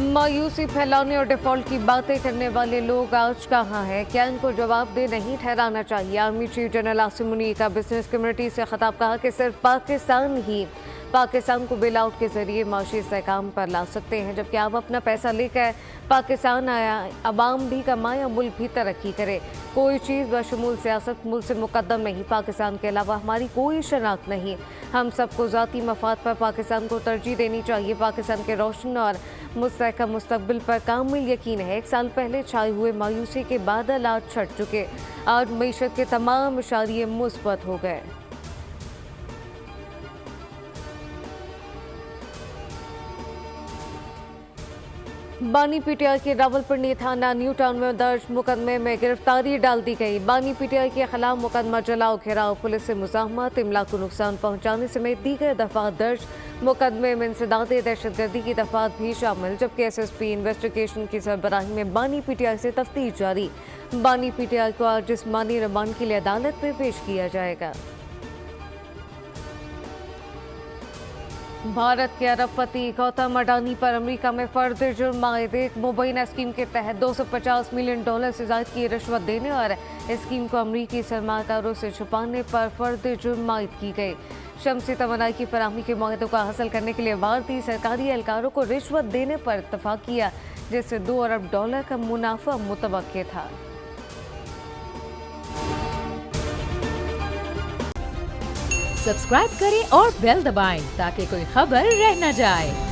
मायूसी फैलाने और डिफॉल्ट की बातें करने वाले लोग आज कहाँ हैं? क्या इनको जवाबदेह नहीं ठहराना चाहिए? Army chief general Asim Munir का बिजनेस कम्युनिटी से खिताब, कहा कि सिर्फ पाकिस्तान ही पाकिस्तान को बेल आउट के जरिए माशी इस्तेहकाम पर ला सकते हैं, जबकि आप अपना पैसा लेकर पाकिस्तान आया, अवाम भी कमाए और मुल्क भी तरक्की करे। कोई चीज़ बशमूल सियासत मुल्क से मुकद्दम नहीं, पाकिस्तान के अलावा हमारी कोई शनाख्त नहीं। हम सबको ज़ाती मफाद पर पाकिस्तान को तरजीह देनी चाहिए। पाकिस्तान के रोशन और मुस्तहकम मुस्तकबिल पर कामिल यकीन है। 1 साल पहले छाए हुए मायूसी के बादल आज छट चुके। आज मईशत के तमाम इशारे मुस्बत हो गए। बानी पीटीआई के रावलपिंडी थाना न्यू टाउन में दर्ज मुकदमे में गिरफ्तारी डाल दी गई। बानी पीटीआई के खिलाफ मुकदमा जलाओ, घेराव, पुलिस से मुज़ाहमत, इमला को नुकसान पहुंचाने समेत दीगर दफात दर्ज। मुकदमे में इंसदाद दहशतगर्दी की दफात भी शामिल, जबकि SSP इन्वेस्टिगेशन की सरबराही में बानी पीटीआई से तफ्तीश जारी। बानी पीटीआई को आज जिस्मानी रिमांड के लिए अदालत में पेश किया जाएगा। भारत के अरबपति गौतम अडानी पर अमेरिका में फर्द जुर्म आयद। एक मुबैना स्कीम के तहत $250 मिलियन से ज़ायद की रिश्वत देने और इस स्कीम को अमरीकी सरमाकारों से छुपाने पर फर्द जुर्म आयद की गई। शमसी तवानाई की फराहमी के मुआहदों को हासिल करने के लिए भारतीय सरकारी एहलकारों को रिश्वत देने पर इत्तफाक किया, जिससे $2 अरब का मुनाफा मुतवक्के था। सब्सक्राइब करें और बेल दबाएं ताकि कोई खबर रह न जाए।